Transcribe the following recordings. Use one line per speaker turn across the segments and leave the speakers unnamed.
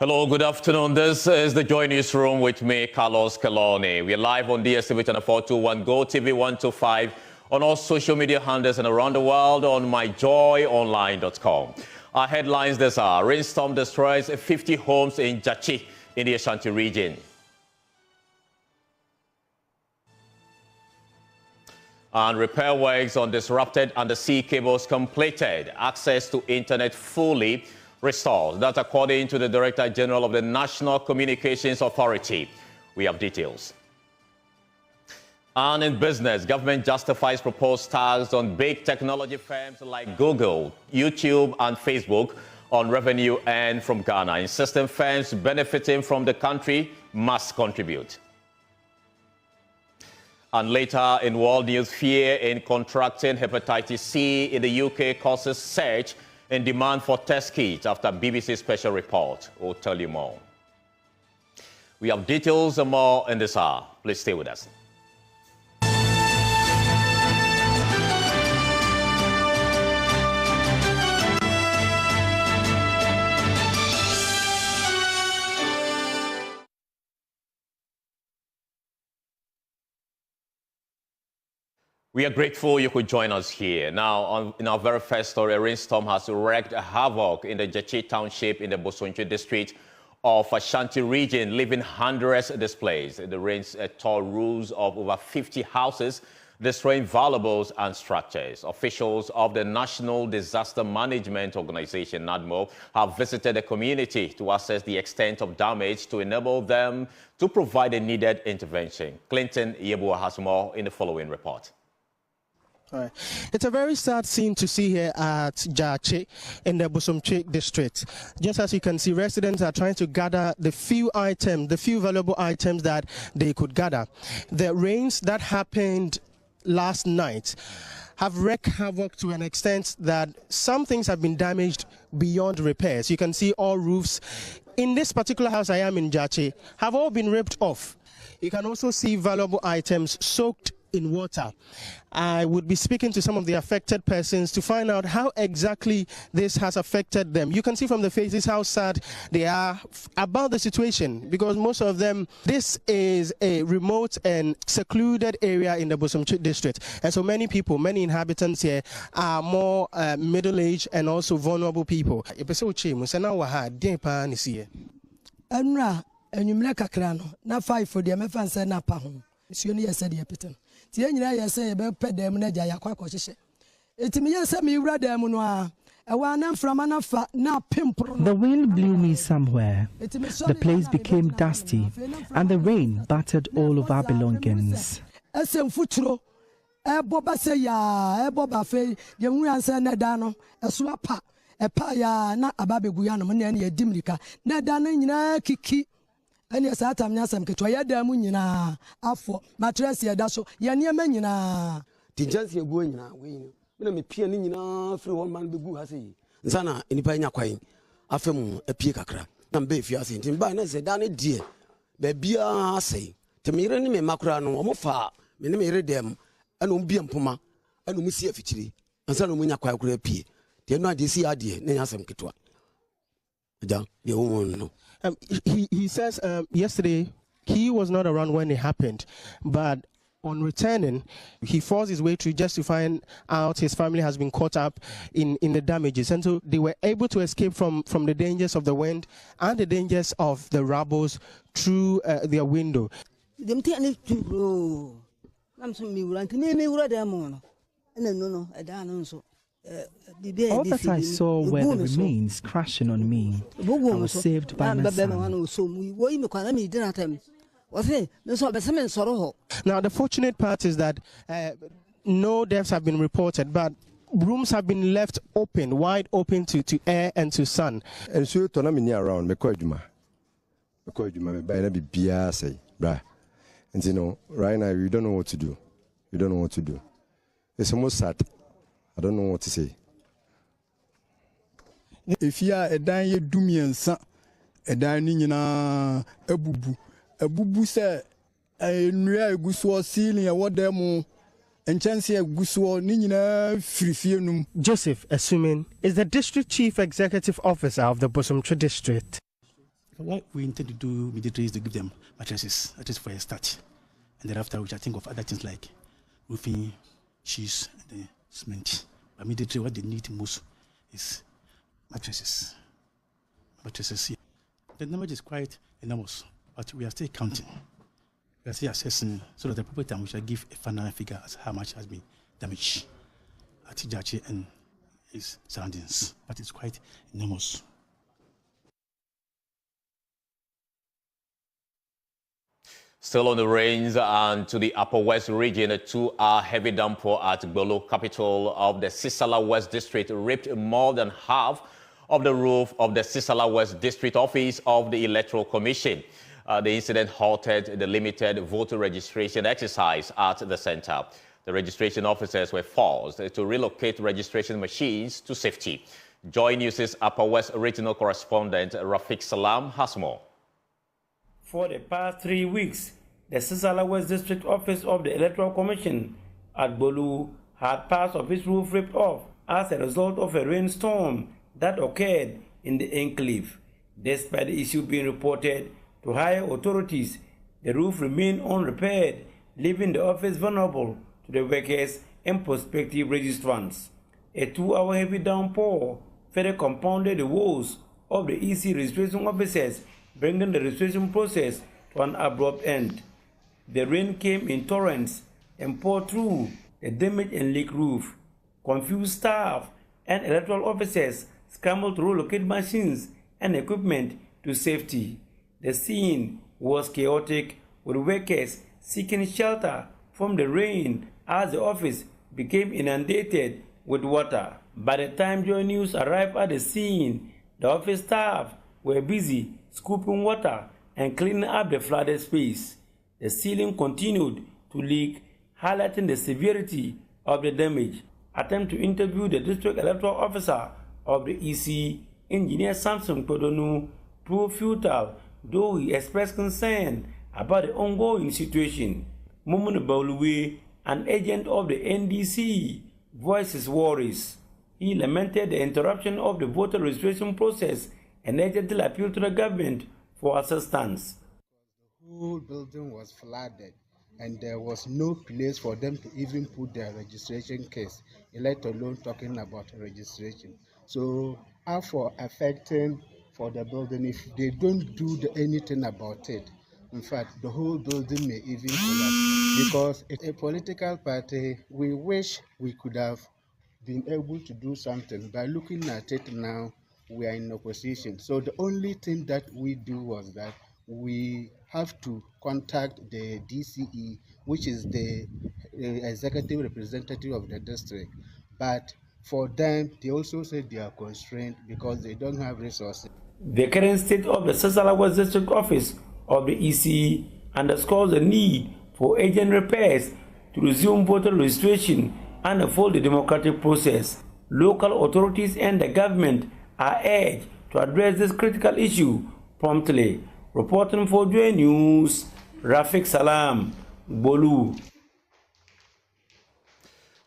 Hello, good afternoon. This is the Joy Newsroom with me, Carlos Kaloni. We're live on DSTV channel 421, Go TV 125, on all social media handles and around the world on myjoyonline.com. Our headlines this hour: Rainstorm destroys 50 homes in Jachi in the Ashanti region. And repair works on disrupted undersea cables completed. Access to internet fully restored. That's according to the Director General of the National Communications Authority. We have details. And in business, government justifies proposed tax on big technology firms like Google, YouTube, and Facebook on revenue earned from Ghana, insisting firms benefiting from the country must contribute. And later in world news, fear in contracting hepatitis C in the UK causes surge in demand for test kits after BBC special report. We'll tell you more. We have details and more in this hour. Please stay with us. We are grateful you could join us here. Now, in our very first story, a rainstorm has wreaked havoc in the Jachi township in the Bosonchi district of Ashanti region, leaving hundreds displaced. The rains tore roofs of over 50 houses, destroying valuables and structures. Officials of the National Disaster Management Organization, NADMO, have visited the community to assess the extent of damage to enable them to provide the needed intervention. Clinton Yebua has more in the following report.
Right. It's a very sad scene to see here at Jachi in the Bosomchi district. Just as you can see, residents are trying to gather the few valuable items that they could gather. The rains that happened last night have wreaked havoc to an extent that some things have been damaged beyond repairs. You can see all roofs in this particular house I am in Jachi have all been ripped off. You can also see valuable items soaked in water. I would be speaking to some of the affected persons to find out how exactly this has affected them. You can see from the faces how sad they are about the situation, because most of them, this is a remote and secluded area in the Bosomchi district. And so many people, many inhabitants here are more middle-aged and also vulnerable people.
The
wind blew me somewhere. The place became dusty, and the rain battered all of our belongings.
And yes, I am Yasam Kitoya after mattress Yadaso, Yanyamanina.
Tinjansi going now, we may pianina through one man begu has he. Zana in Pina Quine, Afem a piacra, and Bay Fiasin, in Bana said, Danny dear, Babia say, to me, enemy Macrano, Mofa, Minime redem, and Umbiam Puma, and Umusia Fitri, and San Umina Quack P. They are not the sea idea, Nayasam Kitwa. The woman no.
He says yesterday he was not around when it happened, but on returning, he forced his way through just to find out his family has been caught up in the damages. And so they were able to escape from the dangers of the wind and the dangers of the rubbles through their window.
All that I saw were the remains crashing on me. I was saved by my son.
Now, the fortunate part is that no deaths have been reported, but rooms have been left open, wide open to air and to sun.
And so, Tonamini around, and you know, right now, we don't know what to do. We don't know what to do. It's almost sad. I don't know what to say.
If you are a dying Dumian, a dining a bubu say a new guswa ceiling, a what demo, and chance a guswa nina free.
Joseph Assuming is the district chief executive officer of the Bosomchi district.
What we intend to do immediately is to give them mattresses, at least for a start. And thereafter, we shall think of other things like roofing, sheets, and cement. But immediately, what they need most is mattresses. Mattresses, yeah. The number is quite enormous, but we are still counting. We are still assessing, so that the proper time we shall give a final figure as how much has been damaged at Jache and its surroundings. But it's quite enormous.
Still on the rains and to the Upper West region, a 2-hour heavy downpour at Gbolo, capital of the Sisala West District, ripped more than half of the roof of the Sisala West District office of the Electoral Commission. The incident halted the limited voter registration exercise at the center. The registration officers were forced to relocate registration machines to safety. Joy News' Upper West regional correspondent Rafiq Salam has more.
For the past 3 weeks, the Sisala West District Office of the Electoral Commission at Bolu had parts of its roof ripped off as a result of a rainstorm that occurred in the enclave. Despite the issue being reported to higher authorities, the roof remained unrepaired, leaving the office vulnerable to the workers and prospective registrants. A 2-hour heavy downpour further compounded the woes of the EC registration officers, bringing the registration process to an abrupt end. The rain came in torrents and poured through the damaged and leaked roof. Confused staff and electoral officers scrambled to relocate machines and equipment to safety. The scene was chaotic, with workers seeking shelter from the rain as the office became inundated with water. By the time Joy News arrived at the scene, the office staff were busy scooping water and cleaning up the flooded space. The ceiling continued to leak, highlighting the severity of the damage. Attempt to interview the district electoral officer of the EC, Engineer Samson Kodonu, proved futile, though he expressed concern about the ongoing situation. Mumun Bauluwe, an agent of the NDC, voiced his worries. He lamented the interruption of the voter registration process and urgently appealed to the government for assistance.
The whole building was flooded, and there was no place for them to even put their registration case, let alone talking about registration. So, as for affecting for the building, if they don't do anything about it, in fact, the whole building may even collapse. Because a political party, we wish we could have been able to do something. By looking at it now, we are in opposition. So the only thing that we do was that we have to contact the DCE, which is the executive representative of the district. But for them, they also said they are constrained because they don't have resources.
The current state of the Sisala West District Office of the EC underscores the need for urgent repairs to resume voter registration and unfold the democratic process. Local authorities and the government are urged to address this critical issue promptly. Reporting for Joy News, Rafiq Salam, Bolu.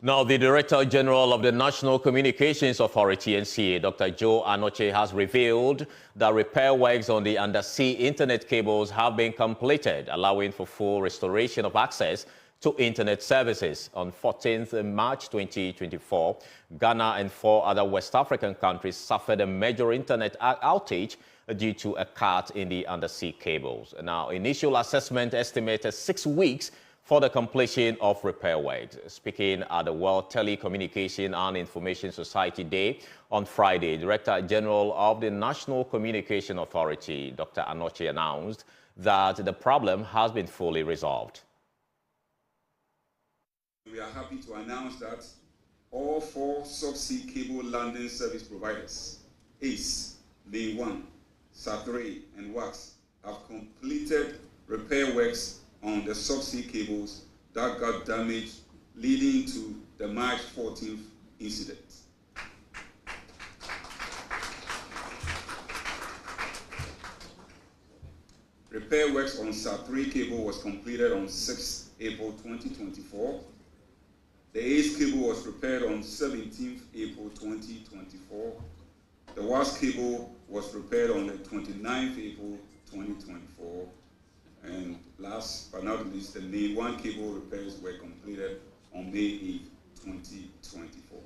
Now, the Director General of the National Communications Authority, NCA, Dr. Joe Anoche, has revealed that repair works on the undersea internet cables have been completed, allowing for full restoration of access to internet services. On 14th March 2024, Ghana and 4 other West African countries suffered a major internet outage due to a cut in the undersea cables. Now, initial assessment estimated 6 weeks for the completion of repair works. Speaking at the World Telecommunication and Information Society Day on Friday, Director General of the National Communication Authority, Dr. Anoche, announced that the problem has been fully resolved.
We are happy to announce that all 4 subsea cable landing service providers, ACE, Lane 1, SAT3, and WAX, have completed repair works on the subsea cables that got damaged, leading to the March 14th incident. Repair works on SAT3 cable was completed on 6 April 2024. The ACE cable was repaired on 17th April 2024. The WAS cable was repaired on the 29th April 2024. And last but not least, the Lane 1 cable repairs were completed on May 8, 2024.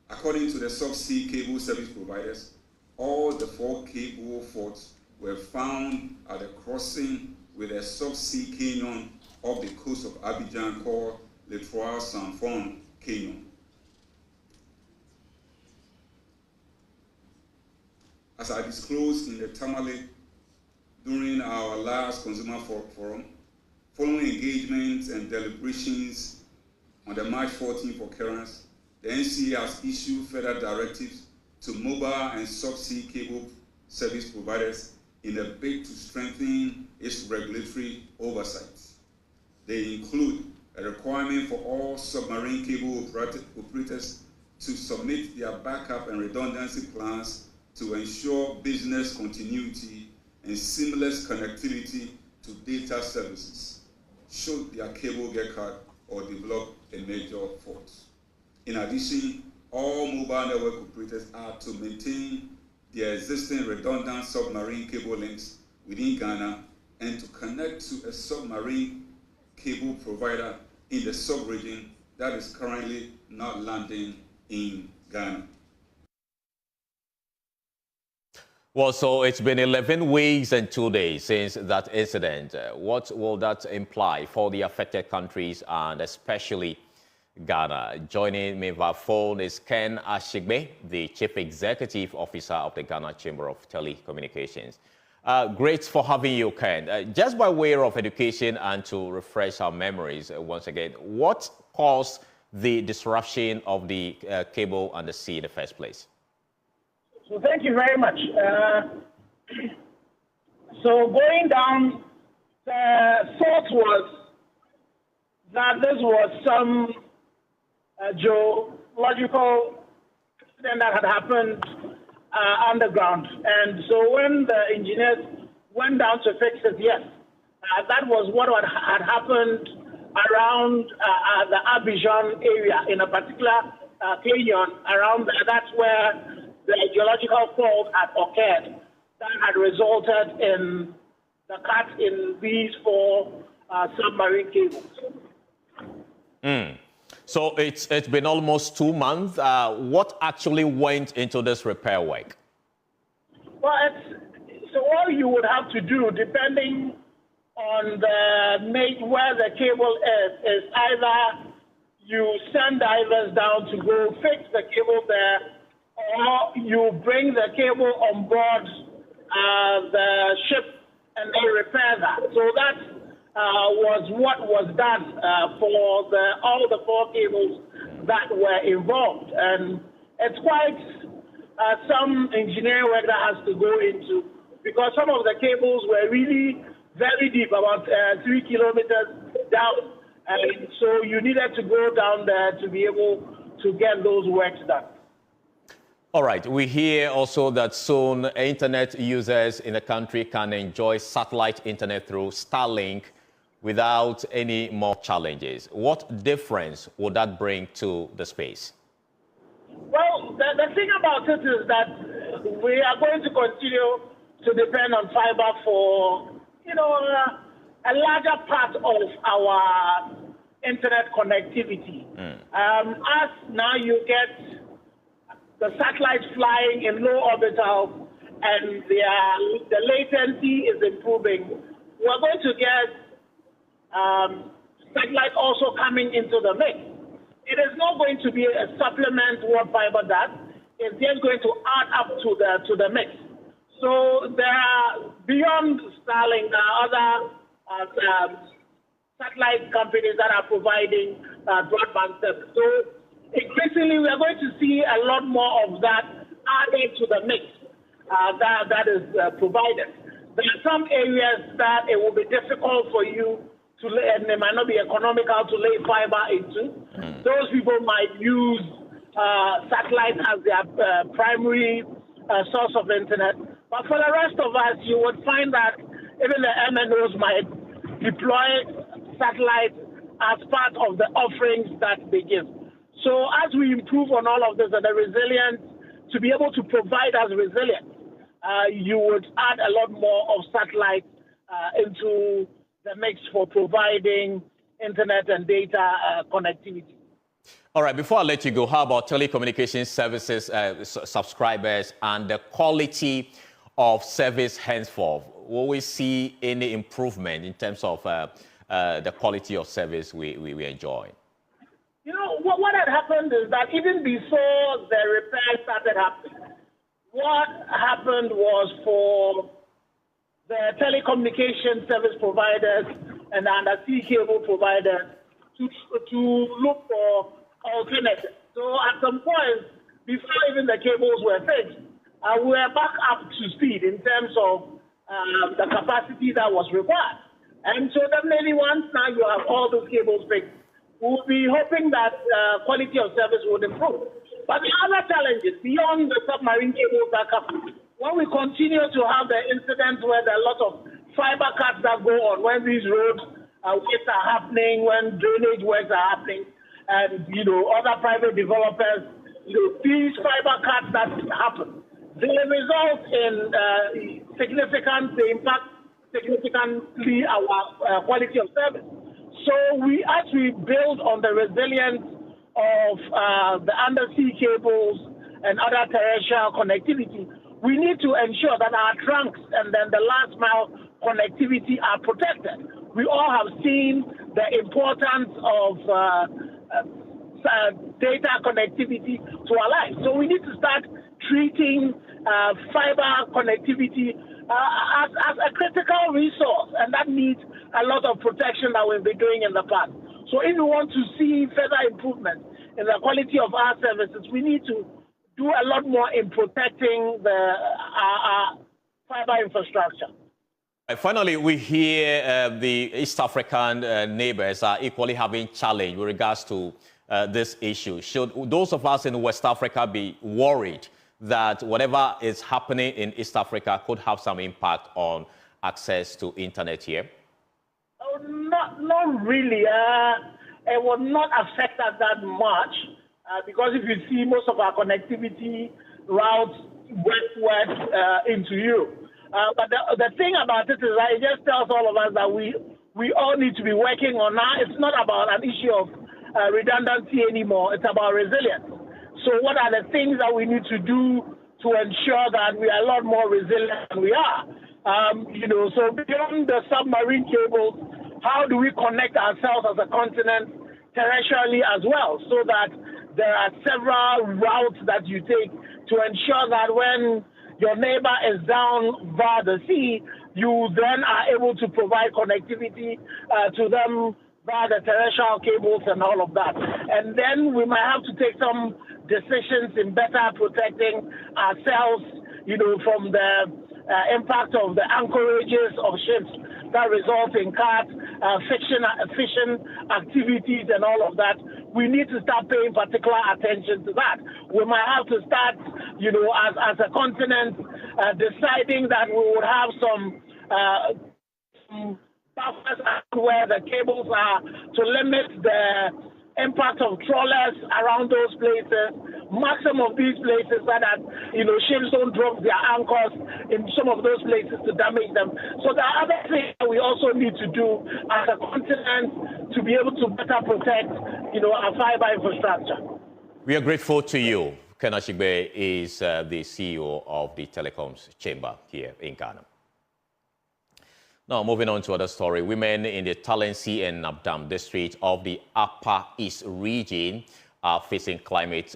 According to the subsea cable service providers, all the 4 cable faults were found at a crossing with a subsea canyon off the coast of Abidjan called Littoral Sanfon Canyon. As I disclosed in the Tamale during our last consumer forum, following engagements and deliberations on the March 14th occurrence, the NCA has issued further directives to mobile and subsea cable service providers in a bid to strengthen its regulatory oversight. They include a requirement for all submarine cable operators to submit their backup and redundancy plans to ensure business continuity and seamless connectivity to data services should their cable get cut or develop a major fault. In addition, all mobile network operators are to maintain their existing redundant submarine cable links within Ghana and to connect to a submarine cable provider in the sub-region that is currently not landing in Ghana.
Well, so it's been 11 weeks and 2 days since that incident. What will that imply for the affected countries and especially Ghana? Joining me via phone is Ken Ashigbe, the Chief Executive Officer of the Ghana Chamber of Telecommunications. Great for having you, Ken. Just by way of education and to refresh our memories once again, what caused the disruption of the cable and the sea in the first place?
So thank you very much. So going down, the source was that this was some geological incident that had happened underground. And so when the engineers went down to fix it, yes, that was what had happened around the Abidjan area in a particular canyon around there. That's where the geological fault had occurred that had resulted in the cut in these 4 submarine cables.
So it's been almost 2 months. What actually went into this repair work?
Well, so all you would have to do, depending on where the cable is either you send divers down to go fix the cable there, or you bring the cable on board the ship and they repair that. So that was what was done for all the 4 cables that were involved. And it's quite some engineering work that has to go into, because some of the cables were really very deep, about 3 kilometers down. And so you needed to go down there to be able to get those works done.
All right. We hear also that soon internet users in the country can enjoy satellite internet through Starlink without any more challenges. What difference would that bring to the space?
Well, the thing about it is that we are going to continue to depend on fiber for, a larger part of our internet connectivity. As now you get the satellites flying in low orbital and the latency is improving, we're going to get satellite also coming into the mix. It is not going to be a supplement what fiber does. It's just going to add up to the mix. So there are, beyond Starlink, there are other satellite companies that are providing broadband service. So increasingly, we are going to see a lot more of that added to the mix that is provided. There are some areas that it will be difficult for you to lay, and it might not be economical to lay fiber into. Those people might use satellite as their primary source of internet. But for the rest of us, you would find that even the MNOs might deploy satellite as part of the offerings that they give. So as we improve on all of this and the resilience, to be able to provide us resilience, you would add a lot more of satellite into the mix for providing internet and data connectivity.
All right, before I let you go, how about telecommunications services subscribers and the quality of service henceforth? Will we see any improvement in terms of the quality of service we enjoy?
You know, what had happened is that even before the repair started happening, what happened was for the telecommunication service providers and the undersea cable providers to look for alternatives. So at some point, before even the cables were fixed, we were back up to speed in terms of the capacity that was required. And so definitely once now you have all those cables fixed, we'll be hoping that quality of service would improve. But the other challenges beyond the submarine cables that come, when we continue to have the incidents where there are a lot of fiber cuts that go on, when these roads works are happening, when drainage works are happening, and other private developers, these fiber cuts that happen, they result in they impact significantly our quality of service. So as we build on the resilience of the undersea cables and other terrestrial connectivity, we need to ensure that our trunks and then the last mile connectivity are protected. We all have seen the importance of data connectivity to our lives. So we need to start treating fiber connectivity as a critical resource, and that needs a lot of protection that we've been doing in the past. So if we want to see further improvement in the quality of our services, we need to do a lot more in protecting our fiber infrastructure.
Finally, we hear the East African neighbors are equally having challenge with regards to this issue. Should those of us in West Africa be worried that whatever is happening in East Africa could have some impact on access to internet here?
Not really. It will not affect us that much because if you see most of our connectivity routes westward into Europe. But the thing about it is that it just tells all of us that we all need to be working on now. It's not about an issue of redundancy anymore. It's about resilience. So what are the things that we need to do to ensure that we are a lot more resilient than we are? So beyond the submarine cables, how do we connect ourselves as a continent terrestrially as well, so that there are several routes that you take to ensure that when your neighbor is down via the sea, you then are able to provide connectivity to them via the terrestrial cables and all of that. And then we might have to take some decisions in better protecting ourselves, from the impact of the anchorages of ships that result in fishing activities and all of that. We need to start paying particular attention to that. We might have to start, as a continent, deciding that we would have some buffers where the cables are to limit the impact of trawlers around those places, maximum of these places so that, ships don't drop their anchors in some of those places to damage them. So there are other things that we also need to do as a continent to be able to better protect, our fiber infrastructure.
We are grateful to you. Ken Ashigbe is the CEO of the Telecoms Chamber here in Ghana. Now, moving on to another story. Women in the Undersea and Nabdam district of the Upper East region are facing climate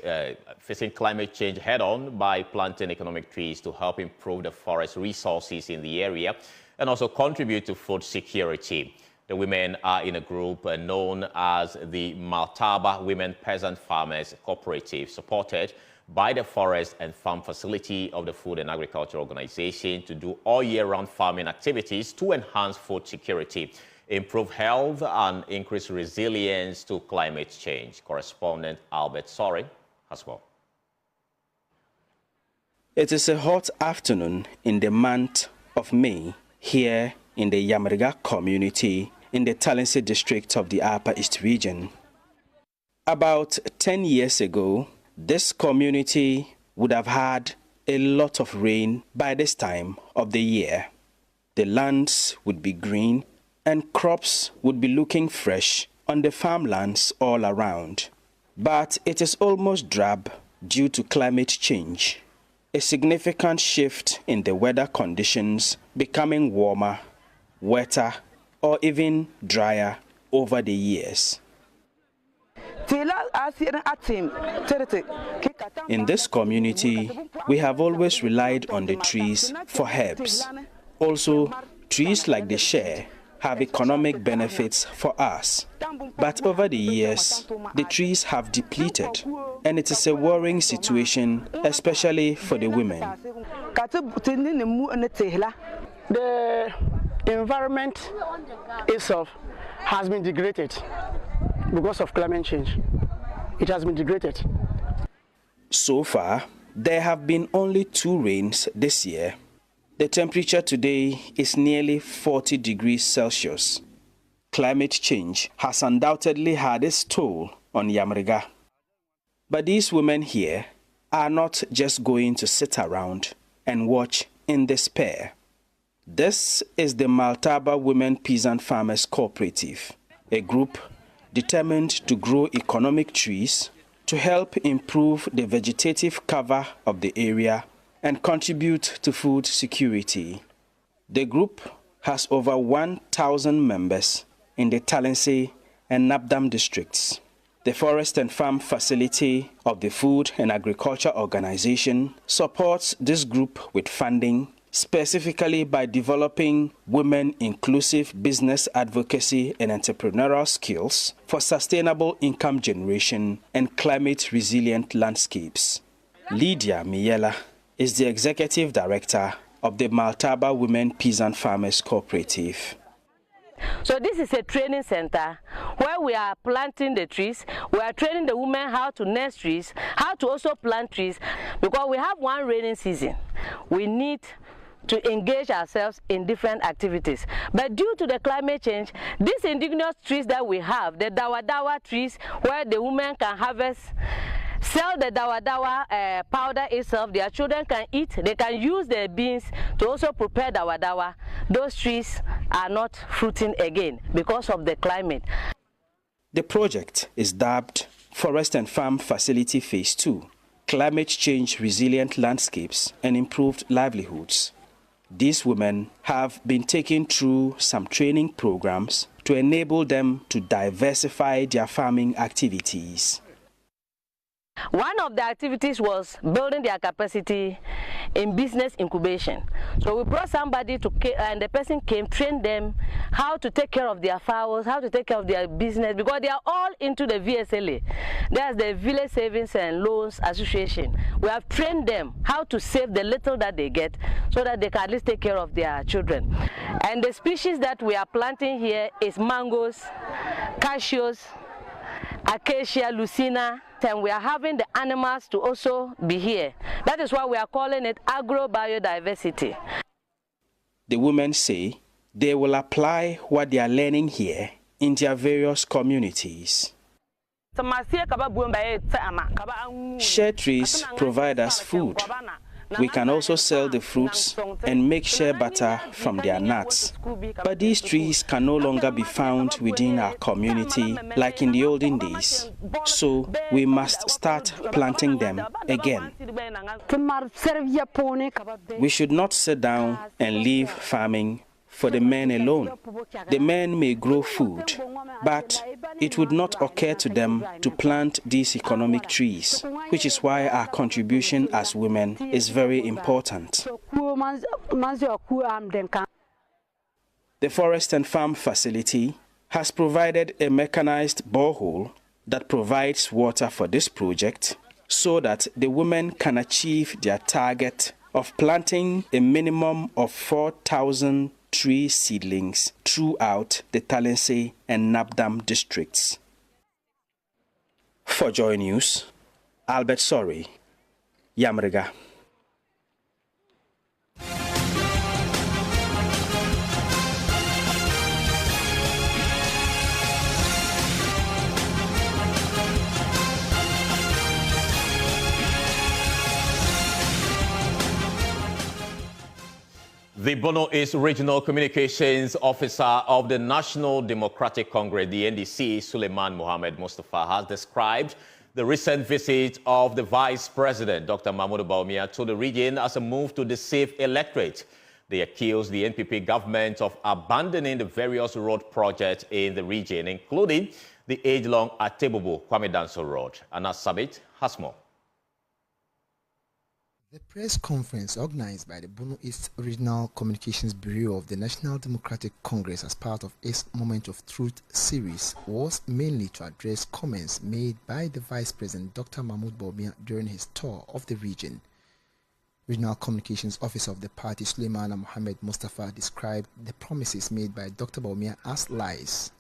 change head-on by planting economic trees to help improve the forest resources in the area and also contribute to food security. The women are in a group known as the Maltaba Women Peasant Farmers Cooperative, supported by the Forest and Farm Facility of the Food and Agriculture Organization to do all year-round farming activities to enhance food security, improve health, and increase resilience to climate change. Correspondent Albert Sorry has well.
It is a hot afternoon in the month of May here in the Yamriga community in the Undersea district of the Upper East region. About 10 years ago, this community would have had a lot of rain by this time of the year. The lands would be green and crops would be looking fresh on the farmlands all around. But it is almost drab due to climate change. A significant shift in the weather conditions becoming warmer, wetter, or even drier over the years. In this community, we have always relied on the trees for herbs. Also, trees like the share have economic benefits for us. But over the years, the trees have depleted, and it is a worrying situation, especially for the women.
The environment itself has been degraded because of climate change. It has been degraded.
So far, there have been only 2 rains this year. The temperature today is nearly 40 degrees Celsius. Climate change has undoubtedly had its toll on Yamriga. But these women here are not just going to sit around and watch in despair. This is the Maltaba Women Peasant Farmers Cooperative, a group determined to grow economic trees to help improve the vegetative cover of the area and contribute to food security. The group has over 1,000 members in the Talense and Nabdam districts. The Forest and Farm Facility of the Food and Agriculture Organization supports this group with funding, specifically by developing women-inclusive business advocacy and entrepreneurial skills for sustainable income generation and climate-resilient landscapes. Lydia Miela is the executive director of the Maltaba Women Peasant Farmers Cooperative.
So this is a training center where we are planting the trees. We are training the women how to nurse trees, how to also plant trees, because we have one rainy season. We need to engage ourselves in different activities. But due to the climate change, these indigenous trees that we have, the dawa trees, where the women can harvest, sell the dawa powder itself, their children can eat, they can use the beans to also prepare dawa. Those trees are not fruiting again because of the climate.
The project is dubbed Forest and Farm Facility Phase 2, Climate Change Resilient Landscapes and Improved Livelihoods. These women have been taken through some training programs to enable them to diversify their farming activities.
One of the activities was building their capacity in business incubation. So we brought somebody to, and the person came, trained them how to take care of their fowls, how to take care of their business, because they are all into the VSLA. That's the Village Savings and Loans Association. We have trained them how to save the little that they get so that they can at least take care of their children. And the species that we are planting here is mangoes, cashews, acacia, lucina, and we are having the animals to also be here. That is why we are calling it agro-biodiversity.
The women say they will apply what they are learning here in their various communities. Share trees provide us food. We can also sell the fruits and make shea butter from their nuts. But these trees can no longer be found within our community like in the olden days. So we must start planting them again. We should not sit down and leave farming for the men alone. The men may grow food, but it would not occur to them to plant these economic trees, which is why our contribution as women is very important. The Forest and Farm Facility has provided a mechanized borehole that provides water for this project so that the women can achieve their target of planting a minimum of 4,000 tree seedlings throughout the Talense and Nabdam districts. For Joy News, Albert Sorry, Yamriga.
The Bono East Regional Communications Officer of the National Democratic Congress, the NDC, Suleiman Mohammed Mustafa, has described the recent visit of the Vice President, Dr. Mahmoud Bawumia, to the region as a move to deceive electorate. They accuse the NPP government of abandoning the various road projects in the region, including the age-long Atebubu Kwame Danso Road. Anna Sabit has more.
The press conference organized by the Bono East Regional Communications Bureau of the National Democratic Congress as part of its Moment of Truth series was mainly to address comments made by the Vice President Dr. Mahmoud Bawumia during his tour of the region. Regional Communications Officer of the party Suleiman Mohammed Mustafa described the promises made by Dr. Bawumia as lies.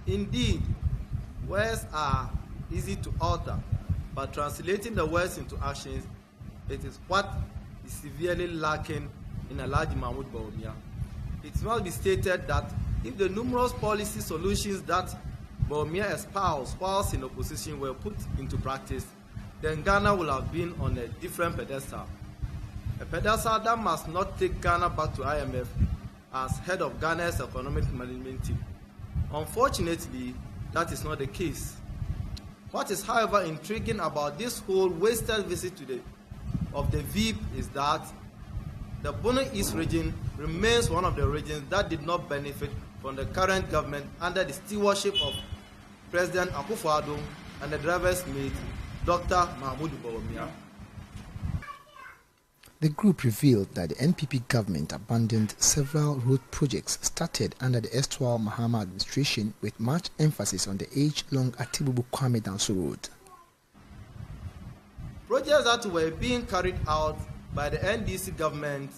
Indeed, words are easy to alter, but translating the words into actions, it is what is severely lacking in Alhaji Mahmoud Bawumia. It must be stated that if the numerous policy solutions that Bawumia espoused whilst in opposition were put into practice, then Ghana would have been on a different pedestal. A pedestal that must not take Ghana back to IMF as head of Ghana's economic management team. Unfortunately, that is not the case. What is, however, intriguing about this whole wasted visit of the VIP is that the Bono East region remains one of the regions that did not benefit from the current government under the stewardship of President Akufo-Addo and the driver's mate, Dr. Mahmoud Bawumia.
The group revealed that the NPP government abandoned several road projects started under the erstwhile Mahama administration with much emphasis on the age-long Atebubu Kwame Danso Road.
Projects that were being carried out by the NDC government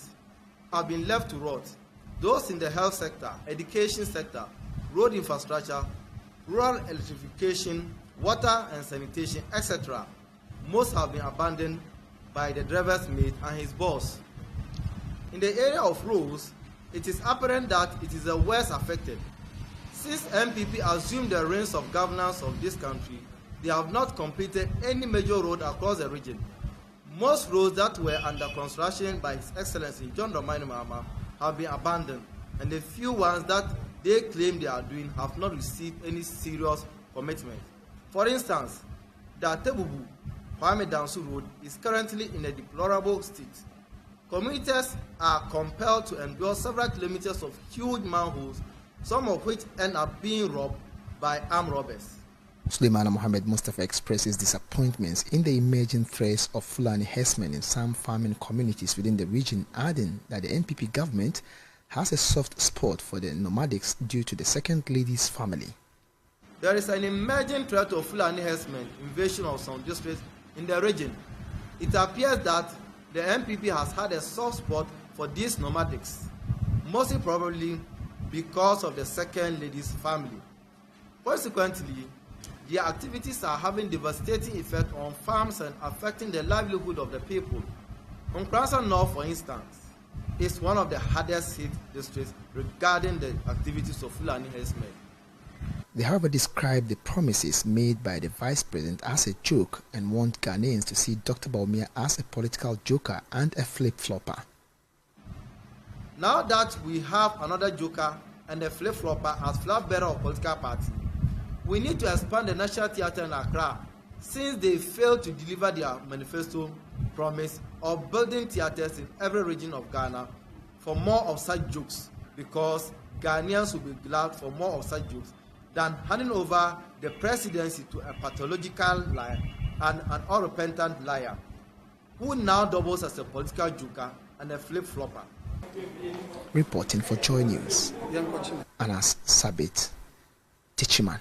have been left to rot. Those in the health sector, education sector, road infrastructure, rural electrification, water and sanitation, etc. Most have been abandoned by the driver's mate and his boss. In the area of roads, it is apparent that it is the worst affected. Since MPP assumed the reins of governance of this country, they have not completed any major road across the region. Most roads that were under construction by His Excellency John Dramani Mahama have been abandoned, and the few ones that they claim they are doing have not received any serious commitment. For instance, the Atebubu Kwame Danso Road is currently in a deplorable state. Commuters are compelled to endure several kilometers of huge manholes, some of which end up being robbed by armed robbers.
Suleiman Mohammed Mustafa expresses disappointments in the emerging threats of Fulani herdsmen in some farming communities within the region, adding that the NPP government has a soft spot for the nomadics due to the second lady's family.
There is an emerging threat of Fulani herdsmen invasion of some districts in the region. It appears that the NPP has had a soft spot for these nomadics, mostly probably because of the second lady's family. Consequently, their activities are having devastating effect on farms and affecting the livelihood of the people. Nkrasa North, for instance, is one of the hardest hit districts regarding the activities of Fulani herdsmen.
They, however, described the promises made by the Vice President as a joke and want Ghanaians to see Dr. Bawumia as a political joker and a flip-flopper.
Now that we have another joker and a flip-flopper as flag bearer of political party, we need to expand the National Theatre in Accra, since they failed to deliver their manifesto promise of building theatres in every region of Ghana for more of such jokes, because Ghanaians will be glad for more of such jokes than handing over the presidency to a pathological liar and an unrepentant liar, who now doubles as a political joker and a flip-flopper.
Reporting for Joy News, Anas Sabit, Tichiman.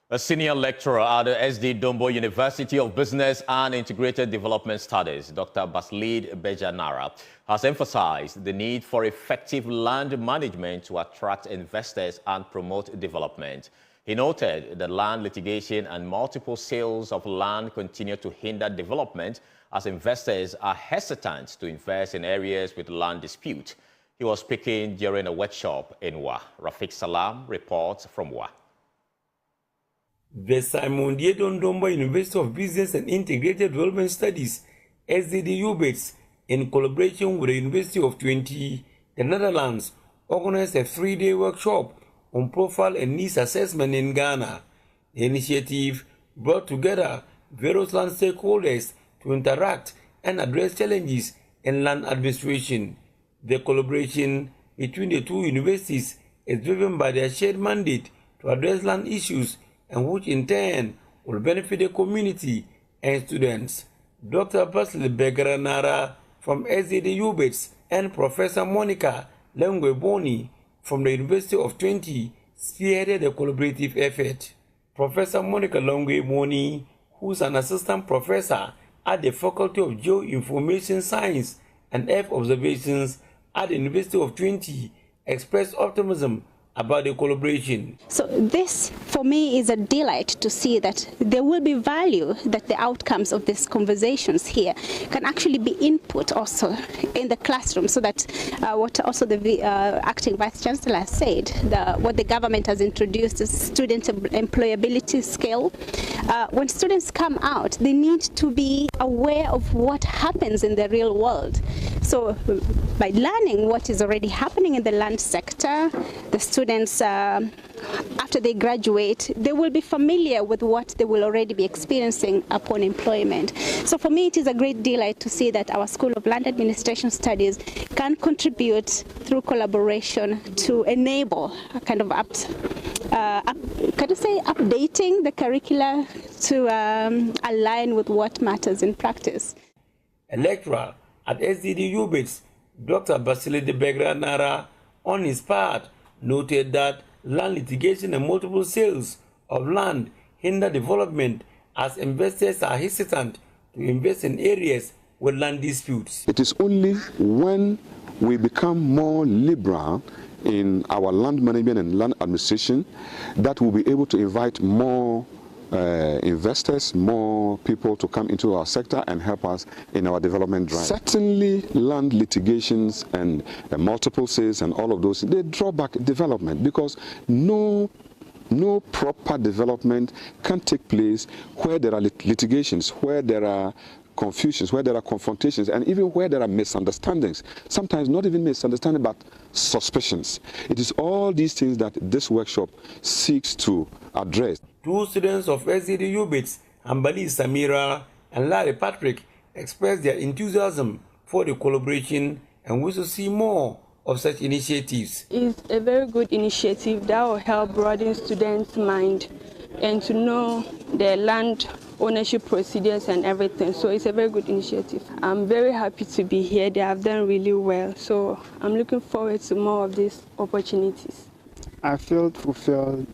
A senior lecturer at the SD Dombo University of Business and Integrated Development Studies, Dr. Baslid Bejanara, has emphasized the need for effective land management to attract investors and promote development. He noted that land litigation and multiple sales of land continue to hinder development as investors are hesitant to invest in areas with land dispute. He was speaking during a workshop in Wa. Rafiq Salam reports from Wa.
The Simon Diedon Domba University of Business and Integrated Development Studies, SDDU-BITS, in collaboration with the University of Twente, the Netherlands, organized a 3-day workshop on profile and needs assessment in Ghana. The initiative brought together various land stakeholders to interact and address challenges in land administration. The collaboration between the two universities is driven by their shared mandate to address land issues, and which in turn will benefit the community and students. Dr. Basil Begaranara from SDDU-BITS and Professor Monica Lengwe-Boni from the University of Twente spearheaded the collaborative effort. Professor Monica Lengwe-Boni, who is an assistant professor at the Faculty of Geoinformation Science and Earth Observations at the University of Twente, expressed optimism about the collaboration.
So this, for me, is a delight to see that there will be value, that the outcomes of these conversations here can actually be input also in the classroom, so that what also the acting Vice Chancellor said, what the government has introduced is student employability scale. When students come out, they need to be aware of what happens in the real world. So by learning what is already happening in the land sector, the students, after they graduate, they will be familiar with what they will already be experiencing upon employment. So for me, it is a great delight to see that our School of Land Administration Studies can contribute through collaboration to enable a kind of updating the curricula to align with what matters in practice.
A lecturer at SDDU-BITS, Dr. Basile de Begra-Nara, on his part, noted that land litigation and multiple sales of land hinder development as investors are hesitant to invest in areas with land disputes.
It is only when we become more liberal in our land management and land administration that we'll be able to invite more investors, more people to come into our sector and help us in our development drive. Certainly land litigations and multiple sales and all of those, they draw back development, because no proper development can take place where there are litigations, where there are confusions, where there are confrontations, and even where there are misunderstandings. Sometimes not even misunderstanding, but suspicions. It is all these things that this workshop seeks to address.
Two students of SDDU-BITS, Ambali Samira and Larry Patrick, expressed their enthusiasm for the collaboration and wish to see more of such initiatives.
It's a very good initiative that will help broaden students' mind and to know the land ownership procedures and everything. So it's a very good initiative. I'm very happy to be here. They have done really well. So I'm looking forward to more of these opportunities.
I feel fulfilled,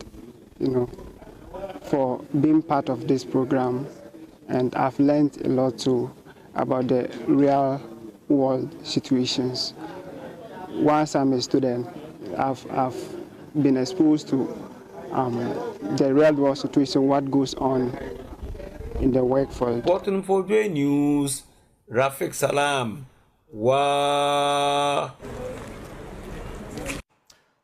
for being part of this program, and I've learned a lot too about the real world situations. Once I'm a student, I've been exposed to the real world situation, what goes on in the workforce.
Reporting for Joy News, Rafiq Salam. Wow.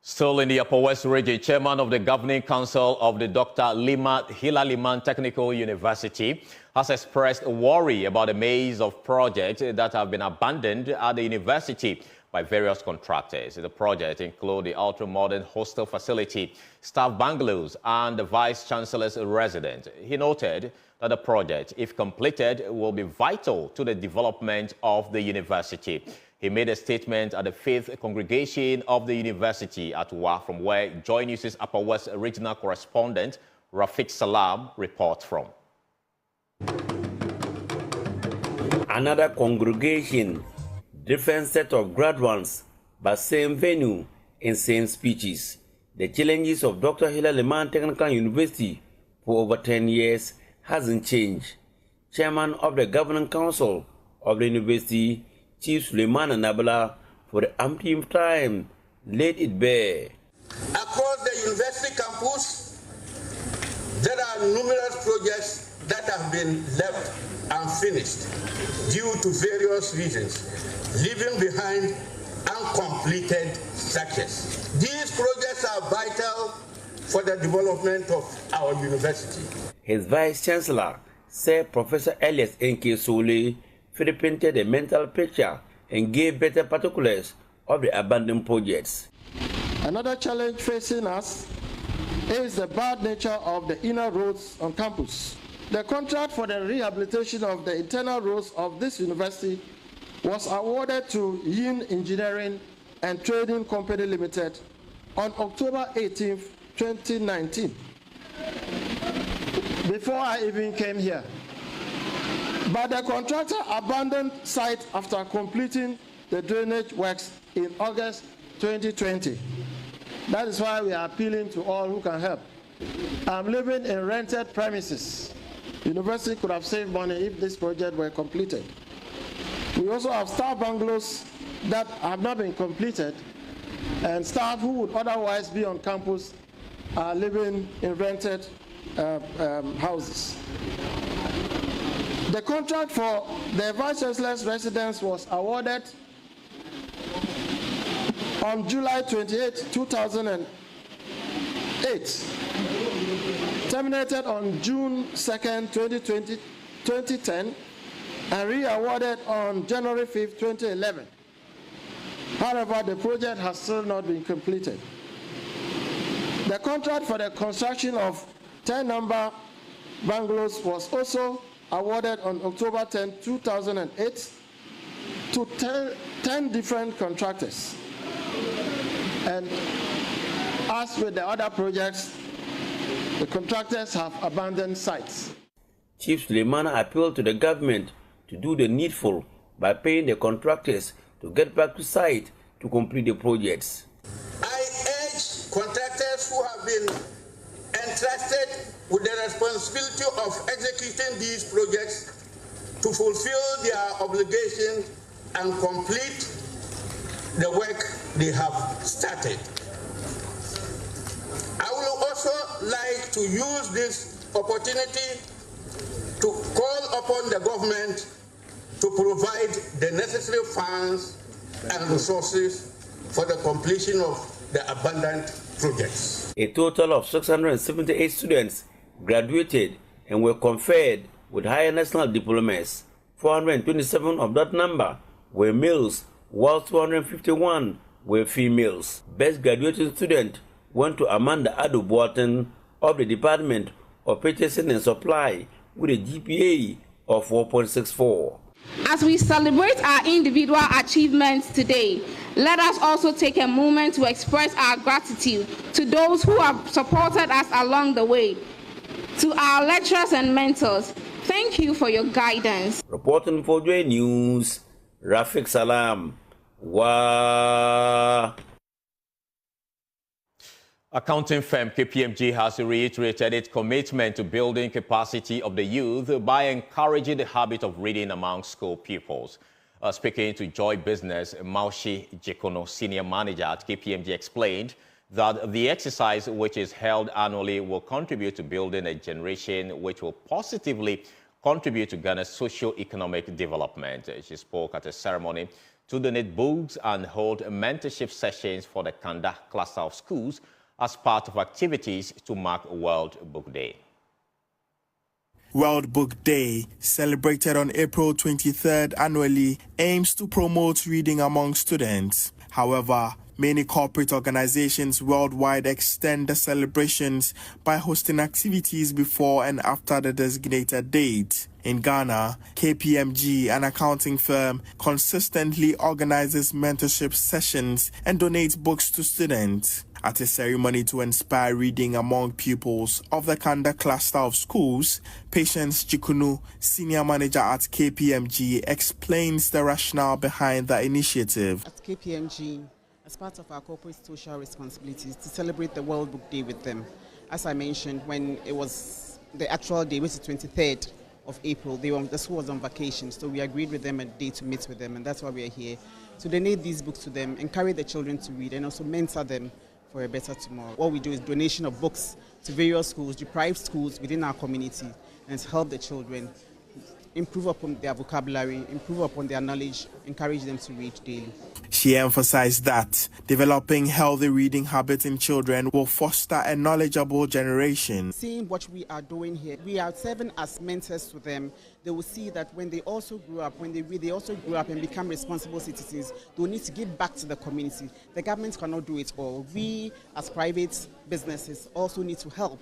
Still in the Upper West region, chairman of the Governing Council of the Dr. Hila Liman Technical University has expressed worry about a maze of projects that have been abandoned at the university by various contractors. The project includes the ultra-modern hostel facility, staff bungalows, and the Vice-Chancellor's residence. He noted that the project, if completed, will be vital to the development of the university. He made a statement at the 5th congregation of the university at Wa, from where Joy News' Upper West regional correspondent Rafiq Salam reports from.
Another congregation, different set of graduates, but same venue and same speeches. The challenges of Dr. Hila Liman Technical University for over 10 years hasn't changed. Chairman of the Governing Council of the university, Chief Suleiman Anabala, for the umpteenth time, laid it bare.
Across the university campus, there are numerous projects
that have been left unfinished due to various reasons, leaving behind uncompleted structures. These projects are vital for the development of our university.
His Vice-Chancellor said Professor Elias Nkesole painted a mental picture and gave better particulars of the abandoned projects.
Another challenge facing us is the bad nature of the inner roads on campus. The contract for the rehabilitation of the internal roads of this university was awarded to Yin Engineering and Trading Company Limited on October 18, 2019, before I even came here. But the contractor abandoned site after completing the drainage works in August 2020. That is why we are appealing to all who can help. I'm living in rented premises. The university could have saved money if this project were completed. We also have staff bungalows that have not been completed, and staff who would otherwise be on campus are living in rented houses. The contract for the Vice Chancellor's residence was awarded on July 28, 2008, terminated on June 2nd, 2010, and re-awarded on January 5th, 2011. However, the project has still not been completed. The contract for the construction of 10-number bungalows was also awarded on October 10, 2008 to 10 different contractors. And as with the other projects, the contractors have abandoned sites.
Chief Suleimana appealed to the government to do the needful by paying the contractors to get back to site to complete the projects.
I urge contractors who have been entrusted with the responsibility of executing these projects to fulfill their obligation and complete the work they have started. I would also like to use this opportunity to call upon the government to provide the necessary funds and resources for the completion of the abandoned projects.
A total of 678 students graduated and were conferred with higher national diplomas. 427 of that number were males, while 251 were females. Best graduating student went to Amanda Ado-Boaten of the Department of Purchasing and Supply with a GPA of 4.64.
As we celebrate our individual achievements today, let us also take a moment to express our gratitude to those who have supported us along the way. To our lecturers and mentors, thank you for your guidance.
Reporting for Joy News, Rafiq Salam. Wow.
Accounting firm KPMG has reiterated its commitment to building capacity of the youth by encouraging the habit of reading among school pupils. Speaking to Joy Business, Maushi Jikono, senior manager at KPMG, explained that the exercise, which is held annually, will contribute to building a generation which will positively contribute to Ghana's socio-economic development. She spoke at a ceremony to donate books and hold mentorship sessions for the Kanda cluster of schools as part of activities to mark World Book Day.
World Book Day, celebrated on April 23rd annually, aims to promote reading among students. However, many corporate organizations worldwide extend the celebrations by hosting activities before and after the designated date. In Ghana, KPMG, an accounting firm, consistently organizes mentorship sessions and donates books to students. At a ceremony to inspire reading among pupils of the Kanda cluster of schools, Patience Jikunu, senior manager at KPMG, explains the rationale behind the initiative.
At KPMG, as part of our corporate social responsibilities, to celebrate the World Book Day with them. As I mentioned, when it was the actual day, which is 23rd of April, the school was on vacation, so we agreed with them a day to meet with them, and that's why we are here, to donate these books to them, encourage the children to read, and also mentor them for a better tomorrow. What we do is donation of books to various schools, deprived schools within our community, and help the children improve upon their vocabulary, improve upon their knowledge, encourage them to read daily.
She emphasized that developing healthy reading habits in children will foster a knowledgeable generation.
Seeing what we are doing here, we are serving as mentors to them. They will see that when they also grow up, when they read, they also grow up and become responsible citizens. They will need to give back to the community. The government cannot do it all. We, as private businesses, also need to help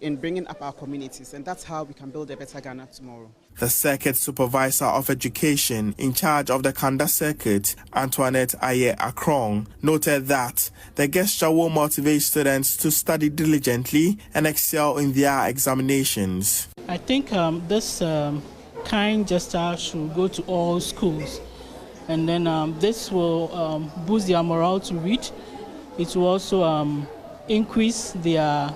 in bringing up our communities, and that's how we can build a better Ghana tomorrow.
The Circuit Supervisor of Education in charge of the Kanda Circuit, Antoinette Aye Akrong, noted that the gesture will motivate students to study diligently and excel in their examinations.
I think this kind gesture should go to all schools, and then this will boost their morale to read. It will also increase the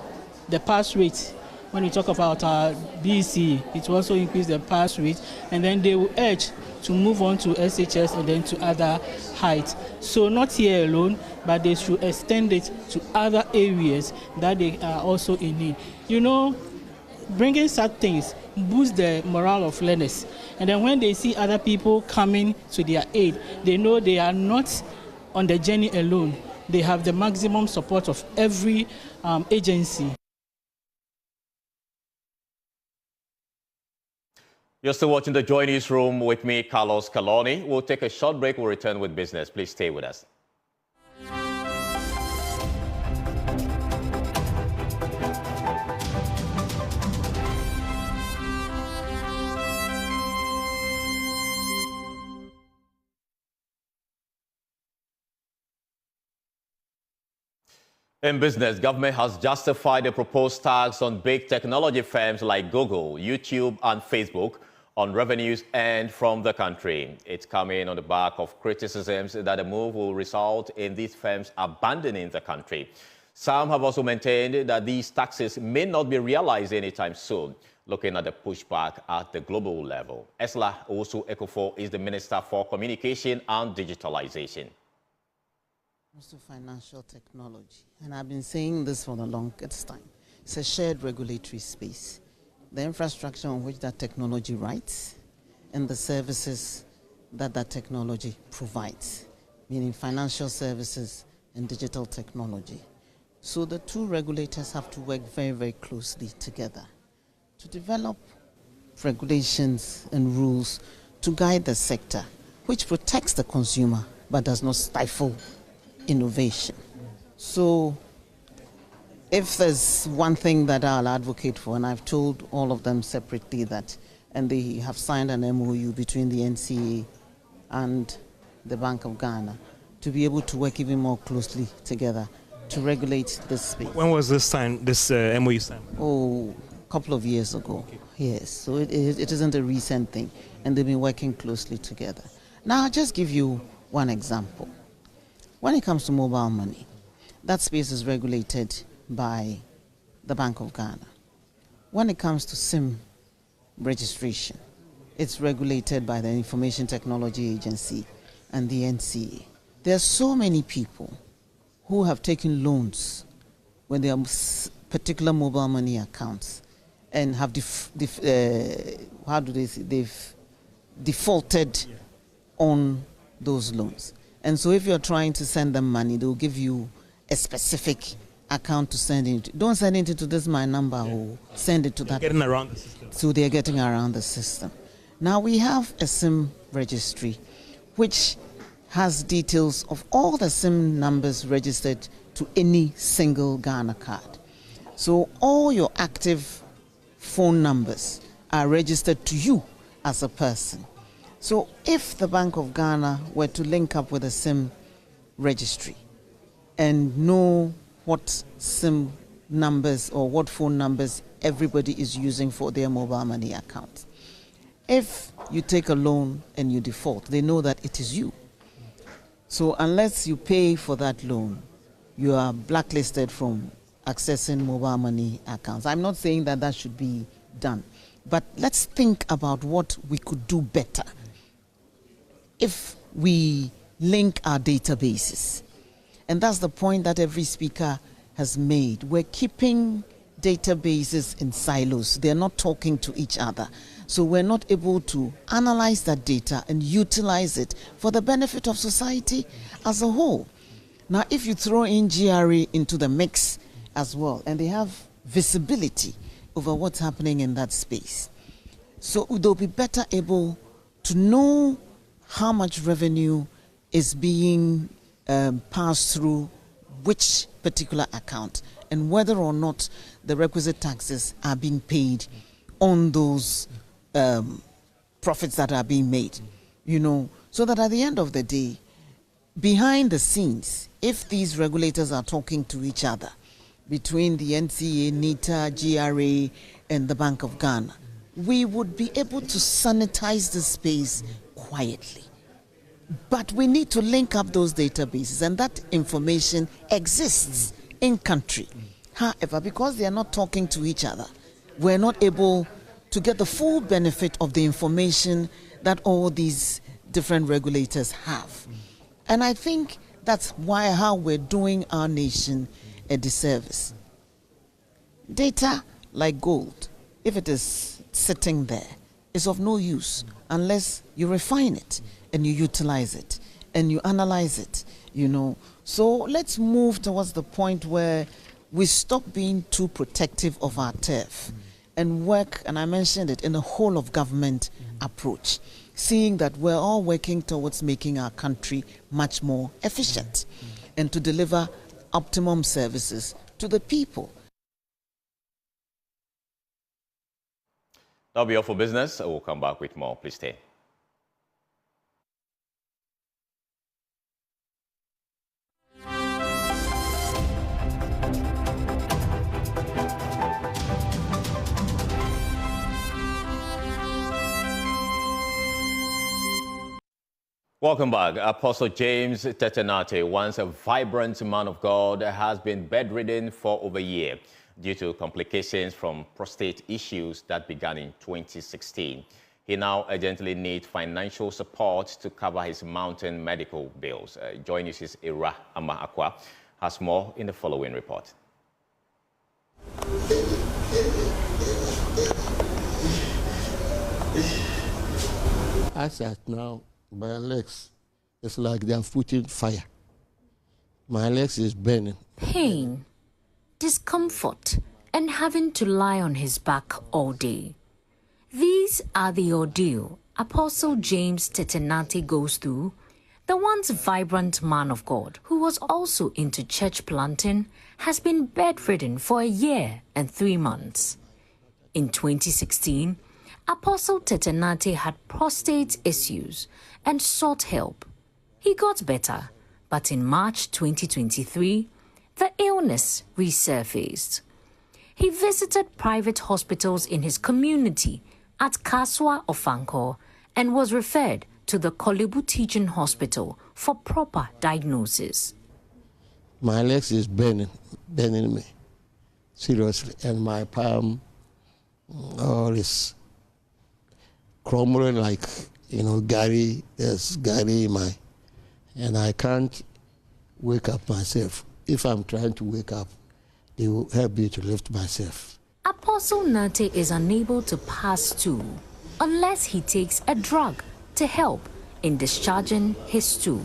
pass rate. When we talk about our BEC, it will also increase the pass rate, and then they will urge to move on to SHS and then to other heights. So not here alone, but they should extend it to other areas that they are also in need. You know, bringing such things boosts the morale of learners. And then when they see other people coming to their aid, they know they are not on the journey alone. They have the maximum support of every agency.
You're still watching the Joy Newsroom with me, Carlos Caloni. We'll take a short break. We'll return with business. Please stay with us. In business, government has justified the proposed tax on big technology firms like Google, YouTube, and Facebook on revenues earned from the country. It's coming on the back of criticisms that the move will result in these firms abandoning the country. Some have also maintained that these taxes may not be realized anytime soon, looking at the pushback at the global level. Esla Osu Ekofo is the Minister for Communication and Digitalization.
To financial technology, and I've been saying this for the longest time. It's a shared regulatory space. The infrastructure on which that technology rides and the services that that technology provides, meaning financial services and digital technology. So the two regulators have to work very, very closely together to develop regulations and rules to guide the sector, which protects the consumer but does not stifle innovation. So if there's one thing that I'll advocate for, and I've told all of them separately that, and they have signed an MOU between the NCA and the Bank of Ghana to be able to work even more closely together to regulate this space.
When was this signed, this MOU signed?
Oh, a couple of years ago. Okay. Yes, so it isn't a recent thing, and they've been working closely together. Now, I'll just give you one example. When it comes to mobile money, that space is regulated by the Bank of Ghana. When it comes to SIM registration, it's regulated by the Information Technology Agency and the NCA. There are so many people who have taken loans when there are particular mobile money accounts and have they've defaulted on those loans. And so if you're trying to send them money, they'll give you a specific account to send it to. Don't send it to this my number or send it to that.
Getting around the system.
So they're getting around the system. Now we have a SIM registry which has details of all the SIM numbers registered to any single Ghana card. So all your active phone numbers are registered to you as a person. So if the Bank of Ghana were to link up with a SIM registry and know what SIM numbers or what phone numbers everybody is using for their mobile money account, if you take a loan and you default, they know that it is you. So unless you pay for that loan, you are blacklisted from accessing mobile money accounts. I'm not saying that that should be done, but let's think about what we could do better if we link our databases. And that's the point that every speaker has made. We're keeping databases in silos. They're not talking to each other. So we're not able to analyze that data and utilize it for the benefit of society as a whole. Now, if you throw in GRA into the mix as well, and they have visibility over what's happening in that space, so they'll be better able to know how much revenue is being passed through which particular account, and whether or not the requisite taxes are being paid on those profits that are being made, so that at the end of the day, behind the scenes, if these regulators are talking to each other, between the NCA, NITA, GRA, and the Bank of Ghana, we would be able to sanitize the space quietly. But we need to link up those databases, and that information exists in country. However, because they are not talking to each other, we're not able to get the full benefit of the information that all these different regulators have. And I think that's how we're doing our nation a disservice. Data like gold, if it is sitting there, is of no use unless you refine it and you utilize it and you analyze it, So let's move towards the point where we stop being too protective of our turf and work, and I mentioned it, in a whole of government approach, seeing that we're all working towards making our country much more efficient and to deliver optimum services to the people.
That'll be all for business. We'll come back with more. Please stay. Welcome back. Apostle James Tetenate, once a vibrant man of God, has been bedridden for over a year due to complications from prostate issues that began in 2016. He now urgently needs financial support to cover his mounting medical bills. Joy News' Ira Ama Akwa has more in the following report.
As at now, my legs, it's like they're putting fire. My legs is burning.
Pain, discomfort, and having to lie on his back all day. These are the ordeal Apostle James Tetenate goes through, the once vibrant man of God, who was also into church planting, has been bedridden for a year and 3 months. In 2016, Apostle Tetenate had prostate issues and sought help. He got better, but in March 2023, the illness resurfaced. He visited private hospitals in his community at Kaswa Ofanko and was referred to the Kolebu Teaching Hospital for proper diagnosis.
My legs is burning me, seriously, and my palm all is crumbling like, Gary, there's Gary in my, and I can't wake up myself. If I'm trying to wake up, they will help me to lift myself.
Apostle Nate is unable to pass stool unless he takes a drug to help in discharging his stool.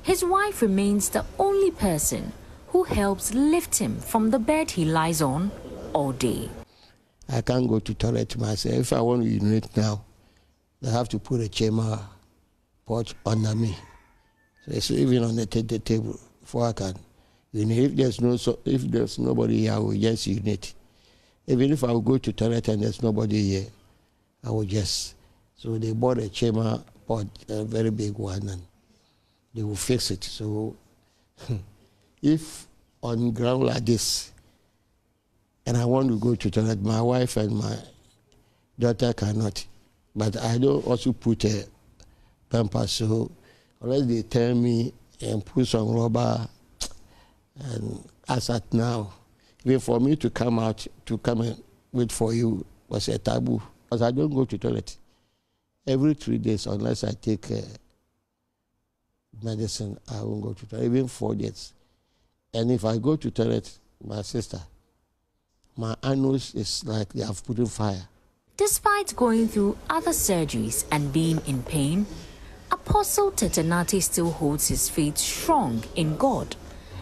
His wife remains the only person who helps lift him from the bed he lies on all day.
I can't go to toilet myself. If I want to urinate now, I have to put a chamber pot under me. So it's even on the table before I can urinate. If there's nobody here, I will just urinate. Even if I will go to toilet and there's nobody here, I will just. So they bought a chamber pot, a very big one, and they will fix it. So if on ground like this, and I want to go to toilet, my wife and my daughter cannot. But I don't also put a pamper, so unless they tell me and put some rubber, and as at now, even for me to come out, to come and wait for you was a taboo. Because I don't go to toilet every 3 days unless I take medicine. I won't go to toilet, even 4 days. And if I go to toilet, my sister My anus is like they have put in fire.
Despite going through other surgeries and being in pain, Apostle Tetenati still holds his faith strong in God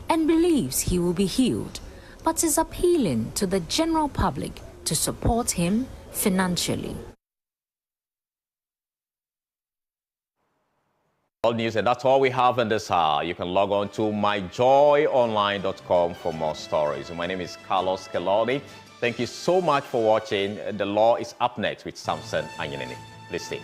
and believes he will be healed, but is appealing to the general public to support him financially.
All news, and that's all we have in this hour. You can log on to myjoyonline.com for more stories. My name is Carlos Kelodi. Thank you so much for watching. The Law is up next with Samson Anyanini. Please stay.